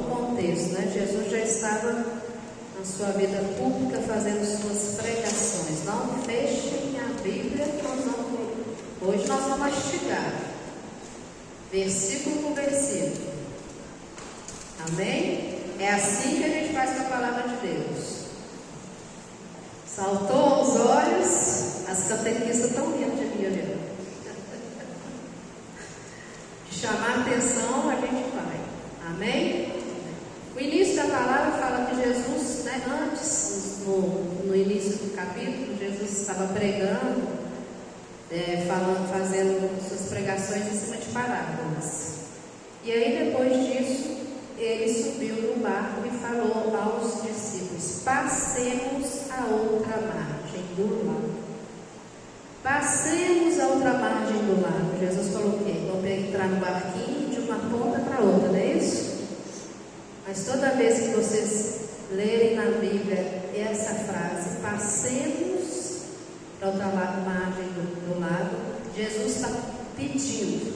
no contexto, né? Jesus já estava na sua vida pública fazendo suas pregações. Não fechem a Bíblia, hoje nós vamos mastigar, versículo por versículo. Amém? É assim que a gente faz com a palavra de Deus. Saltou aos olhos, as catequistas estão rindo de mim ali. De chamar a atenção, a gente vai. Amém? O início da palavra fala que Jesus, né, antes, no início do capítulo, Jesus estava pregando, fazendo suas pregações em cima de parábolas. E aí, depois disso, ele subiu no barco e falou aos discípulos: passemos a outra margem do lago. Passemos a outra margem do lago. Jesus falou o quê? Vamos entrar no barquinho de uma ponta para outra, não é isso? Mas toda vez que vocês lerem na Bíblia essa frase, passemos para outra margem do lago, Jesus está pedindo.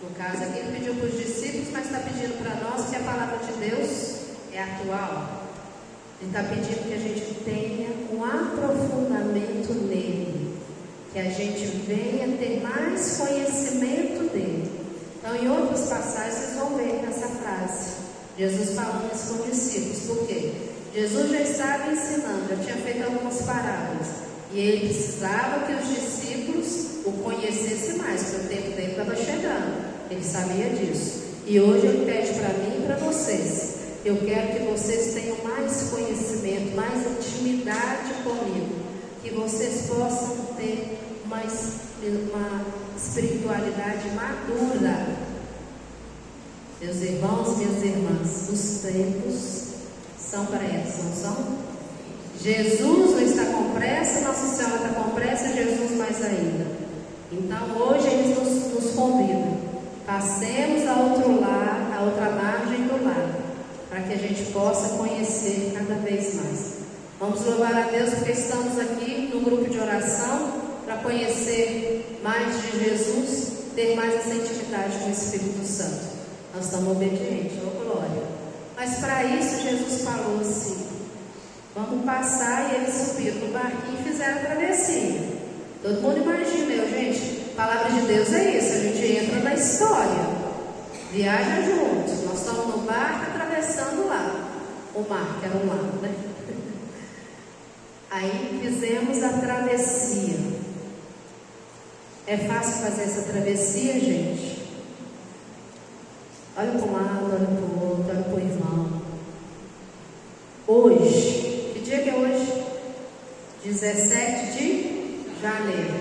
No caso aqui ele pediu para os discípulos, mas está pedindo para nós que a palavra de Deus é atual. Ele está pedindo que a gente tenha um aprofundamento nele, que a gente venha ter mais conhecimento dele. Então, em outras passagens vocês vão ver nessa frase, Jesus falando isso com os discípulos. Por quê? Jesus já estava ensinando, já tinha feito algumas parábolas, e ele precisava que os discípulos o conhecessem mais, porque o tempo dele estava chegando. Ele sabia disso. E hoje ele pede para mim e para vocês: eu quero que vocês tenham mais conhecimento, mais intimidade comigo, que vocês possam ter uma espiritualidade madura. Meus irmãos, minhas irmãs, os tempos são pressos, não são? Jesus não está com pressa, Nossa Senhora está com pressa, Jesus mais ainda. Então hoje ele nos convida: passemos a outra margem do lago, para que a gente possa conhecer cada vez mais. Vamos louvar a Deus porque estamos aqui no grupo de oração para conhecer mais de Jesus, ter mais essa intimidade com o Espírito Santo. Nós estamos obedientes, oh glória. Mas para isso Jesus falou assim: vamos passar, e eles subiram no barquinho e fizeram a travessia. Todo mundo imagina, gente, a palavra de Deus é isso, a gente entra na história, viaja juntos. Nós estamos no barco atravessando lá o mar, que era um lago, né? Aí fizemos a travessia. É fácil fazer essa travessia, gente? Olha para um lado, olha para o outro, olha para o irmão. Hoje, que dia que é hoje? 17 de janeiro.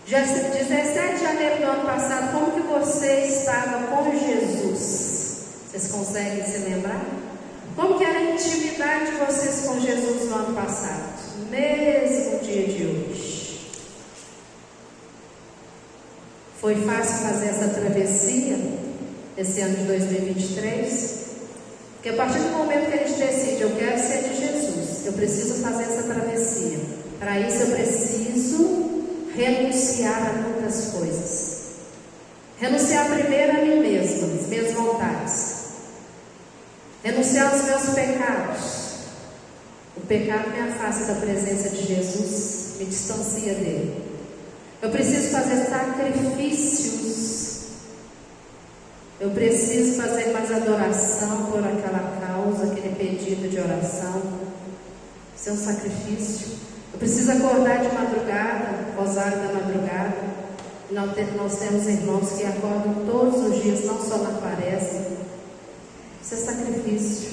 17 de janeiro do ano passado, como que você estava com Jesus? Vocês conseguem se lembrar? Como que era a intimidade de vocês com Jesus no ano passado? Mesmo dia de hoje. Foi fácil fazer essa travessia esse ano de 2023? Porque a partir do momento que a gente decide: eu quero ser de Jesus, eu preciso fazer essa travessia. Para isso eu preciso renunciar a muitas coisas. Renunciar primeiro a mim mesma, as minhas vontades. Renunciar aos meus pecados. O pecado me afasta da presença de Jesus, me distancia dele. Eu preciso fazer sacrifícios. Eu preciso fazer mais adoração por aquela causa, aquele pedido de oração. Isso é um sacrifício. Eu preciso acordar de madrugada, rosário da madrugada. Nós temos irmãos que acordam todos os dias, não só na quaresma. Isso é sacrifício.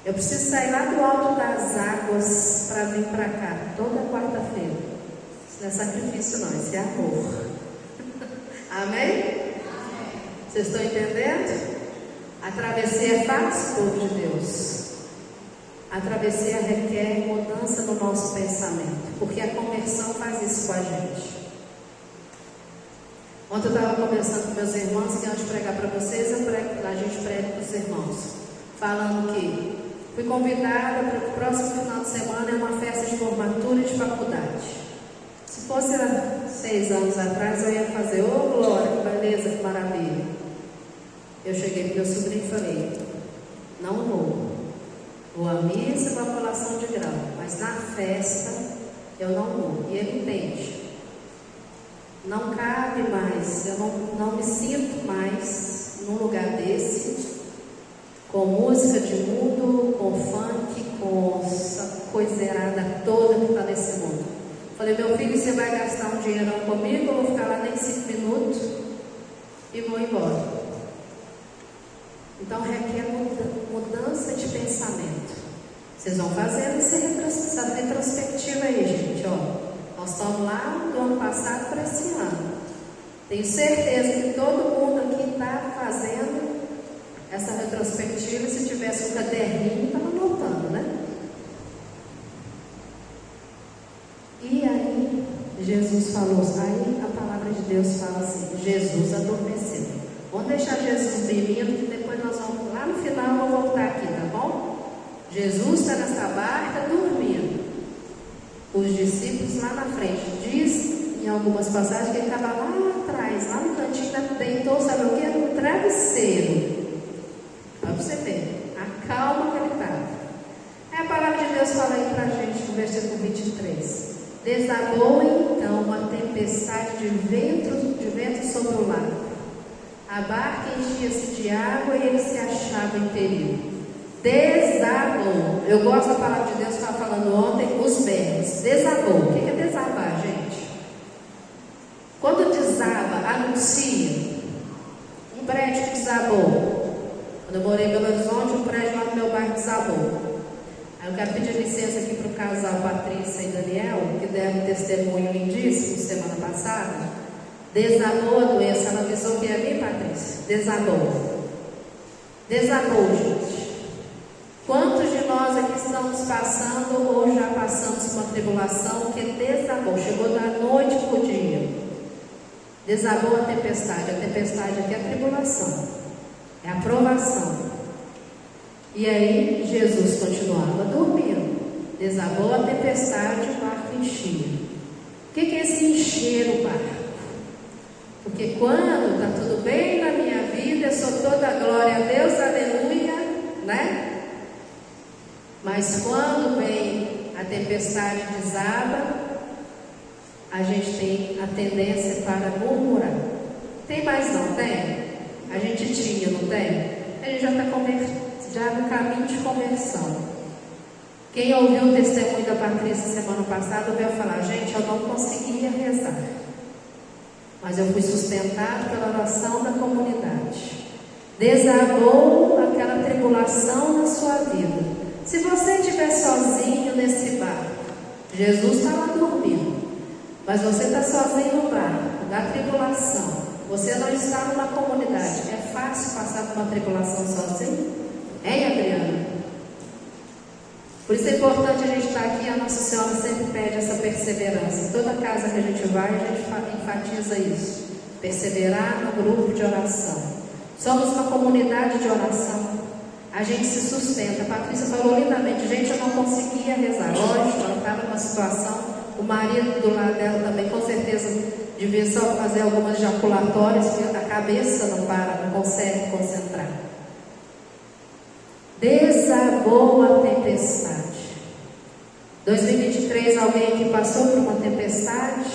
Eu preciso sair lá do alto das águas para vir para cá, toda quarta-feira. Isso não é sacrifício não, isso é amor. Amém? Vocês estão entendendo? A travessia é fácil, povo de Deus. A travessia requer mudança no nosso pensamento, porque a conversão faz isso com a gente. Ontem eu estava conversando com meus irmãos, que antes de pregar para vocês, a gente prega para os irmãos, falando que fui convidada para o próximo final de semana, é uma festa de formatura de faculdade. Se fosse há 6 anos atrás, eu ia fazer: ô glória, que beleza, que maravilha. Eu cheguei para meu sobrinho e falei: não vou à missa, vou à colação de grau, mas na festa eu não vou. E ele entende. Não cabe mais, eu não me sinto mais num lugar desse, com música de mundo, com funk, com essa coisa errada toda que está nesse mundo. Falei: meu filho, você vai gastar um dinheirão comigo, eu vou ficar lá nem 5 minutos e vou embora. Então requer mudança de pensamento. Vocês vão fazendo essa retrospectiva aí, gente, ó. Nós estamos lá do ano passado para esse ano. Tenho certeza que todo mundo aqui está fazendo essa retrospectiva. Se tivesse um caderninho, estava anotando, né? E aí, Jesus falou, aí a palavra de Deus fala assim: Jesus adormeceu. Vamos deixar Jesus dormindo, que depois nós vamos, lá no final eu vou voltar aqui, tá bom? Jesus está nessa barca dormindo. Os discípulos lá na frente. Diz em algumas passagens que ele estava lá atrás, lá no cantinho, deitou, sabe o que? No travesseiro. Para você ver a calma que ele estava. Aí a palavra de Deus fala aí para a gente no versículo 23. Desabou então uma tempestade de vento sobre o lago. A barca enchia-se de água e ele se achava em perigo. Desabou. Eu gosto da palavra de Deus, estava falando ontem, os verbos. Desabou. O que é desabar, gente? Quando desaba, anuncia. Um prédio que desabou. Quando eu morei em Belo Horizonte, um prédio lá no meu bairro desabou. Aí eu quero pedir licença aqui para o casal Patrícia e Daniel, que deram um testemunho lindíssimo semana passada. Desabou a doença. Ela avisou que ia vir, Patrícia. Desabou. Desabou, gente. Quantos de nós aqui estamos passando ou já passamos por uma tribulação que desabou, chegou da noite para o dia? Desabou a tempestade aqui é a tribulação, é a provação. E aí Jesus continuava dormindo. Desabou a tempestade, o barco enchia. O que é esse encher o barco? Porque quando está tudo bem na minha vida, eu sou toda glória a Deus, aleluia, né? Mas quando vem a tempestade, desaba, a gente tem a tendência para murmurar. Tem mais não? Tem? A gente tinha, não tem? A gente já está já no caminho de conversão. Quem ouviu o testemunho da Patrícia semana passada, veio falar: gente, eu não conseguia rezar, mas eu fui sustentado pela oração da comunidade. Desabou aquela tribulação na sua vida. Se você estiver sozinho nesse barco, Jesus está lá dormindo, mas você está sozinho no barco da tribulação, você não está numa comunidade, é fácil passar por uma tribulação sozinho? Hein, Adriana? Por isso é importante a gente estar aqui. A Nossa Senhora sempre pede essa perseverança. Em toda casa que a gente vai, a gente enfatiza isso: perseverar no grupo de oração. Somos uma comunidade de oração. A gente se sustenta. A Patrícia falou lindamente: gente, eu não conseguia rezar. Lógico, ela estava numa situação. O marido do lado dela também, com certeza, devia só fazer algumas ejaculatórias, porque a cabeça não para, não consegue concentrar. Desabou a tempestade. 2023, alguém que passou por uma tempestade?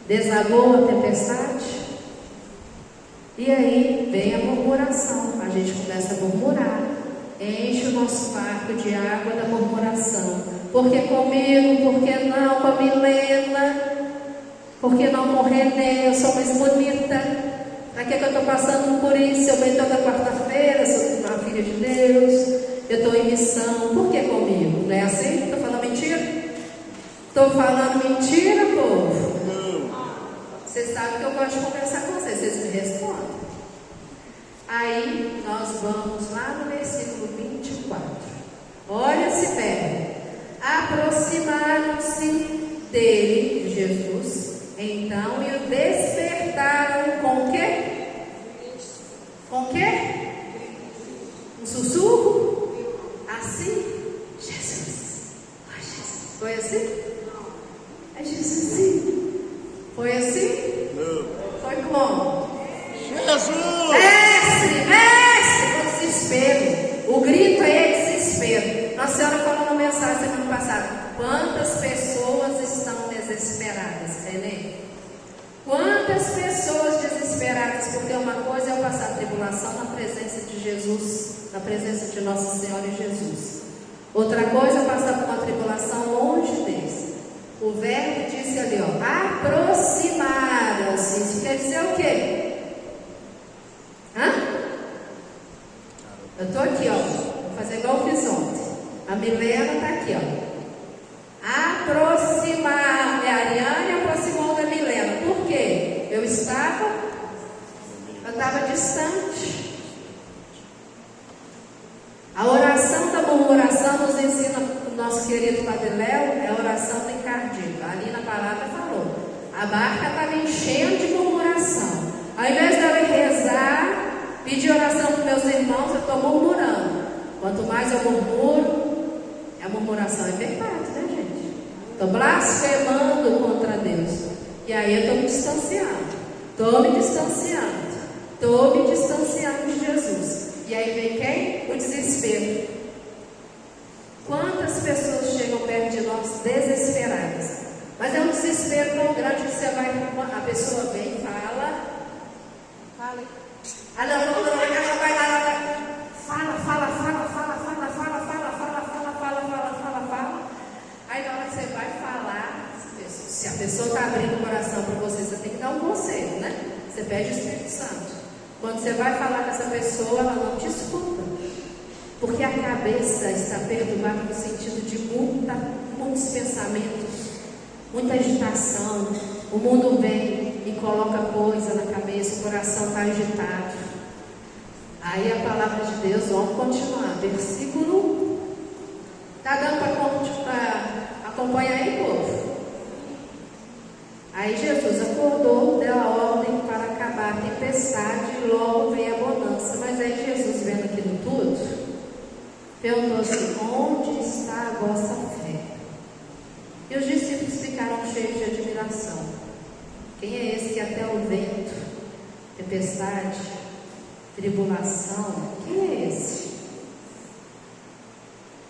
Desabou a tempestade? E aí vem a murmuração. A gente começa a murmurar, enche o nosso barco de água da murmuração. Por que comigo? Por que não com a Milena? Por que não com o Renê? Eu sou mais bonita. Para que eu estou passando por isso? Eu venho toda quarta-feira, sou uma filha de Deus, eu estou em missão. Por que comigo? Não é assim? Estou falando mentira? Estou falando mentira, povo? Vocês sabem que eu gosto de conversar com vocês, vocês me respondem. Aí nós vamos lá no versículo 24. Olha se pega. Aproximaram-se dele, de Jesus, então, e o despertaram com o quê? Com o quê? Um sussurro? Assim? Jesus. Ai, Jesus. Foi assim? É Jesus, sim. Foi assim? Não. Foi como? Jesus! Mestre! porque uma coisa é eu passar tribulação na presença de Jesus, na presença de Nossa Senhora e Jesus. Outra coisa é passar por uma tribulação longe deles. O verbo disse ali, ó, aproximaram-se. Isso quer dizer o quê? Eu estou aqui, ó, vou fazer igual eu fiz ontem. A Milena está aqui, ó. Aproximar, a Ariane aproximou da Milena. Por quê? Eu estava distante. A oração da murmuração nos ensina o nosso querido Padre Léo, é a oração do encardido. Ali na palavra falou, a barca estava enchendo de murmuração. Ao invés de eu rezar, pedir oração para meus irmãos, eu estou murmurando. Quanto mais eu murmuro, a murmuração é pecado, né, gente? Estou blasfemando contra Deus. E aí eu estou me distanciando. Estou me distanciando de Jesus. E aí vem quem? O desespero. Quantas pessoas chegam perto de nós desesperadas? Mas é um desespero tão grande que você vai, a pessoa vem e fala. Ela vai lá, fala. Aí na hora que você vai falar, se a pessoa está abrindo o coração para você, você tem que dar um conselho, né? Você pede o Espírito Santo. Quando você vai falar com essa pessoa, ela não te escuta. Porque a cabeça está perturbada no sentido de muitos pensamentos, muita agitação. O mundo vem e coloca coisa na cabeça, o coração está agitado. Aí a palavra de Deus, vamos continuar. Versículo. Está dando para acompanhar aí, povo? Aí Jesus acordou, deu a ordem para acabar a tempestade e logo veio a bonança. Mas aí Jesus, vendo aquilo tudo, perguntou assim: onde está a vossa fé? E os discípulos ficaram cheios de admiração. Quem é esse que até o vento, tempestade, tribulação, quem é esse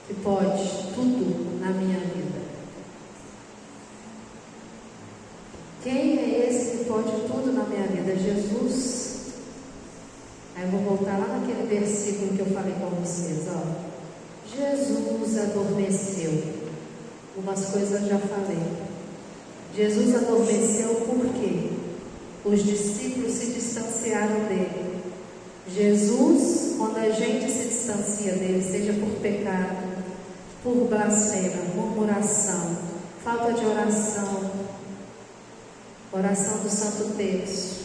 que pode tudo na minha vida? Quem é esse que pode tudo na minha vida? Jesus. Aí eu vou voltar lá naquele versículo que eu falei com vocês, ó. Jesus adormeceu. Umas coisas eu já falei. Jesus adormeceu porque os discípulos se distanciaram dele. Jesus, quando a gente se distancia dele, seja por pecado, por blasfêmia, murmuração, falta de oração, oração do Santo Terço,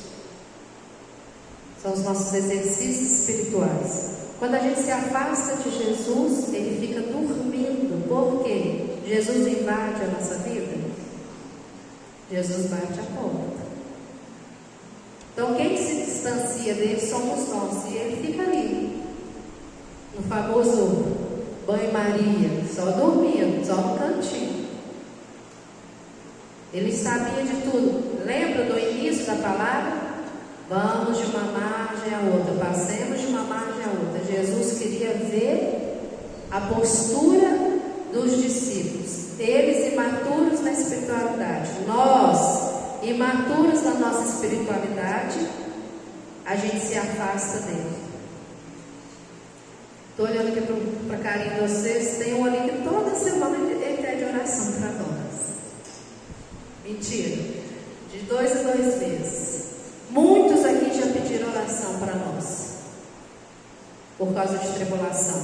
são os nossos exercícios espirituais. Quando a gente se afasta de Jesus, ele fica dormindo. Por quê? Jesus invade a nossa vida. Jesus bate a porta. Então quem se distancia dele somos nós. E ele fica ali, no famoso banho-maria, só dormindo, só no cantinho. Ele sabia de tudo. Lembra do início da palavra? Vamos de uma margem a outra, passemos de uma margem a outra. Jesus queria ver a postura dos discípulos, eles imaturos na espiritualidade, nós imaturos na nossa espiritualidade, a gente se afasta dele. Estou olhando aqui para a carinha de vocês, tem um ali que toda semana ele pede oração para nós. Mentira, de 2 em 2 meses. Muitos aqui já pediram oração para nós, por causa de tribulação.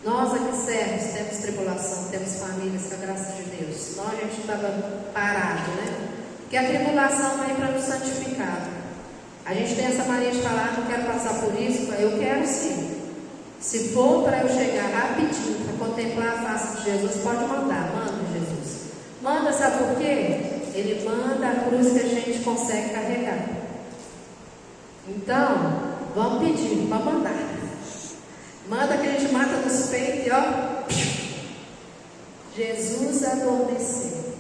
Nós aqui servos temos tribulação, temos famílias, com a graça de Deus. Nós a gente estava parado, né? Porque a tribulação vem para nos santificar. A gente tem essa mania de falar, não quero passar por isso. Eu quero sim. Se for para eu chegar rapidinho, para contemplar a face de Jesus, pode mandar, manda Jesus. Manda, sabe por quê? Ele manda a cruz que a gente consegue carregar. Então, vamos pedir, vamos mandar. Manda que a gente mata nos peitos e ó, Jesus adormeceu.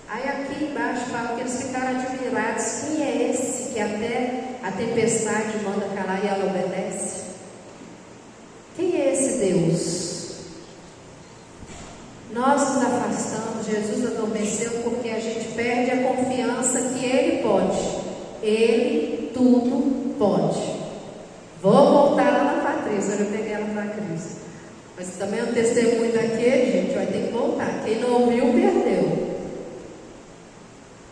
Aí aqui embaixo fala que eles ficaram admirados. Quem é esse que até a tempestade manda calar e ela obedece? Quem é esse Deus? Nós nos afastamos, Jesus adormeceu porque a gente perde a confiança que Ele pode. Ele tudo pode. Vou voltar lá na Patrícia, eu já peguei ela para Cristo. Mas também o testemunho daquele, gente, vai ter que voltar. Quem não ouviu, perdeu.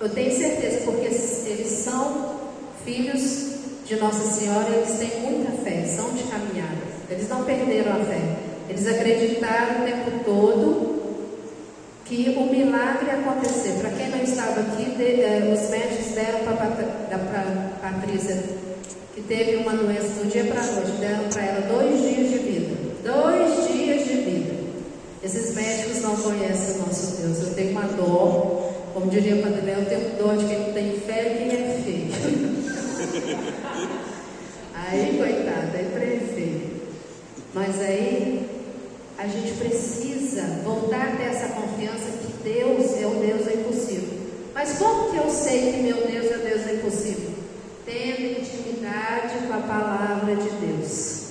Eu tenho certeza, porque eles são filhos de Nossa Senhora, eles têm muita fé, são de caminhada. Eles não perderam a fé. Eles acreditaram o tempo todo que o milagre ia acontecer. Para quem não estava aqui, os médicos deram para a Patrícia, que teve uma doença do dia para a noite, deram para ela 2 dias de vida. 2 dias de vida. Esses médicos não conhecem o nosso Deus. Eu tenho uma dó, como diria o Padre Léo, eu tenho dó de quem não tem fé e quem é feio. Aí, coitada, é prefeito. Mas aí a gente precisa voltar a ter essa confiança que Deus é o Deus do impossível. Mas como que eu sei que meu Deus é o Deus do impossível? Tendo intimidade com a palavra de Deus.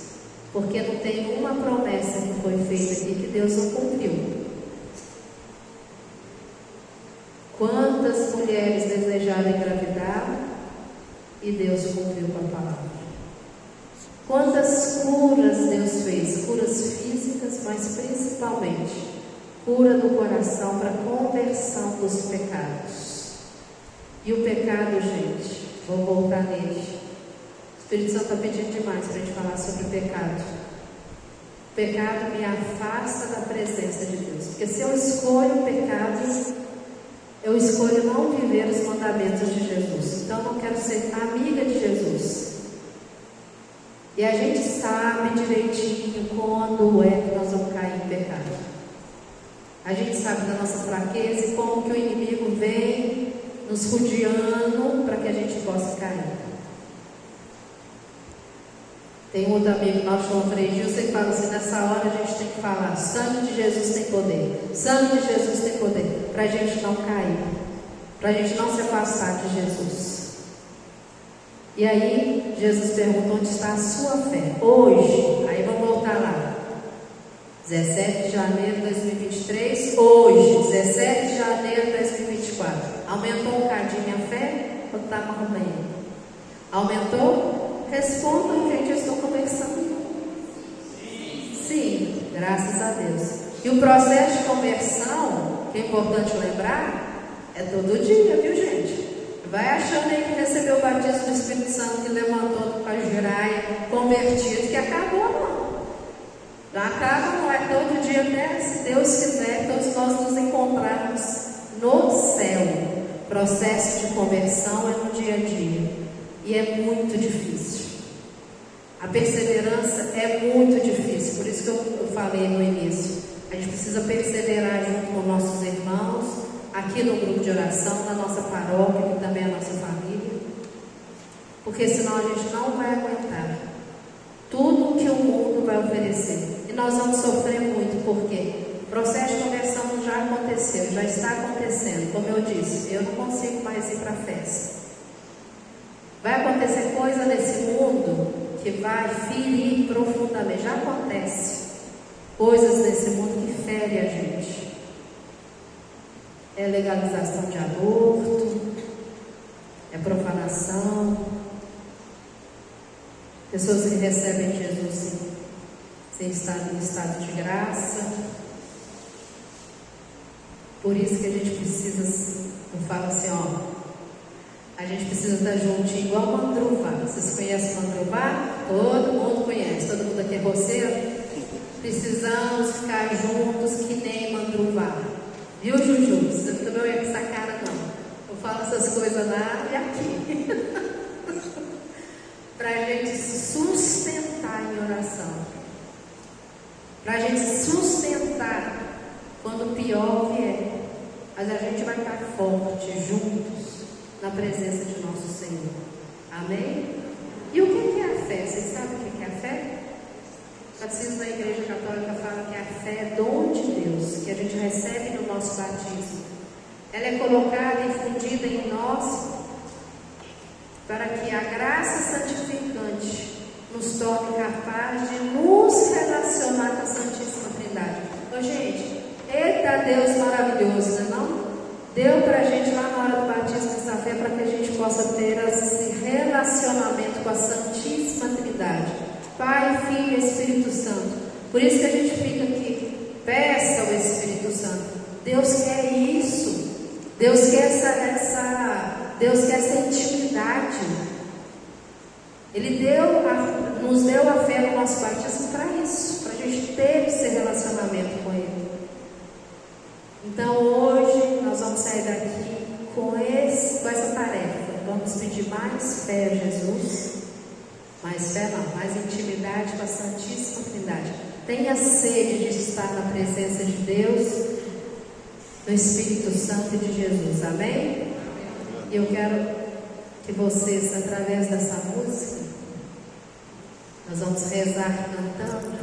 Porque não tem uma promessa que foi feita aqui que Deus não cumpriu. Quantas mulheres desejaram engravidar e Deus cumpriu com a palavra? Quantas curas Deus fez? Curas físicas, mas principalmente cura do coração para conversão dos pecados. E o pecado, gente, vou voltar nele. O Espírito Santo está pedindo demais para a gente falar sobre o pecado. O pecado me afasta da presença de Deus. Porque se eu escolho o pecado, eu escolho não viver os mandamentos de Jesus. Então eu não quero ser amiga de Jesus. E a gente sabe direitinho quando é que nós vamos cair em pecado. A gente sabe da nossa fraqueza e como que o inimigo vem nos rodeando para que a gente possa cair. Tem um outro amigo nosso, João Freire, você fala assim, nessa hora a gente tem que falar, sangue de Jesus tem poder, sangue de Jesus tem poder, para a gente não cair, para a gente não se afastar de Jesus. E aí, Jesus pergunta, onde está a sua fé? Hoje, aí vamos voltar lá, 17 de janeiro de 2023, hoje, 17 de janeiro de 2024, aumentou um bocadinho a fé ou está mais ou menos? Aumentou? Respondam, gente, eu estou conversando. Sim, graças a Deus. E o processo de conversão, que é importante lembrar, é todo dia, viu, gente? Vai achando aí que recebeu o batismo do Espírito Santo, que levantou do Pajiraia, convertido, que acabou, não. Não acaba, não é todo dia, até se Deus quiser, todos nós nos encontrarmos no céu. O processo de conversão é no dia a dia. E é muito difícil. A perseverança é muito difícil. Por isso que eu falei no início. A gente precisa perseverar junto com nossos irmãos, aqui no grupo de oração, na nossa paróquia, que também é a nossa família. Porque senão a gente não vai aguentar tudo que o mundo vai oferecer. E nós vamos sofrer muito, porque o processo de conversão já aconteceu, já está acontecendo. Como eu disse, eu não consigo mais ir para a festa. Vai acontecer coisa nesse mundo que vai ferir profundamente. Já acontece coisas nesse mundo que ferem a gente. É legalização de aborto, é profanação, pessoas que recebem Jesus sem estar em estado de graça. Por isso que a gente precisa, eu falo assim, ó, a gente precisa estar juntinho igual Mandruvá. Vocês conhecem Mandruvá? Todo mundo conhece. Todo mundo aqui é roceiro? Precisamos ficar juntos que nem Mandruvá. Viu, Juju? Você também não é com essa cara, não. Eu falo essas coisas lá e aqui. Para a gente sustentar em oração. Para a gente sustentar quando o pior vier. Mas a gente vai estar forte, juntos, na presença de nosso Senhor. Amém? E o que é a fé? Vocês sabem o que é a fé? O Catecismo da Igreja Católica fala que a fé é dom de Deus, que a gente recebe no nosso batismo. Ela é colocada e fundida em nós para que a graça santificante nos torne capaz de nos relacionar com a Santíssima Trindade. Ô, gente, eita Deus maravilhoso, não é não? Deu para a gente lá na hora do batismo essa fé para que a gente possa ter esse relacionamento com a Santíssima Trindade, Pai, Filho e Espírito Santo. Por isso que a gente fica aqui, peça ao Espírito Santo. Deus quer isso. Deus quer essa intimidade. Ele nos deu a fé no nosso batismo para isso, para a gente ter esse relacionamento com Ele. Então hoje nós vamos sair daqui com essa tarefa. Vamos pedir mais fé a Jesus. Mais fé não, mais intimidade com a Santíssima Trindade. Tenha sede de estar na presença de Deus, do Espírito Santo e de Jesus. Amém? E eu quero que vocês, através dessa música, nós vamos rezar cantando,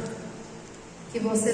que vocês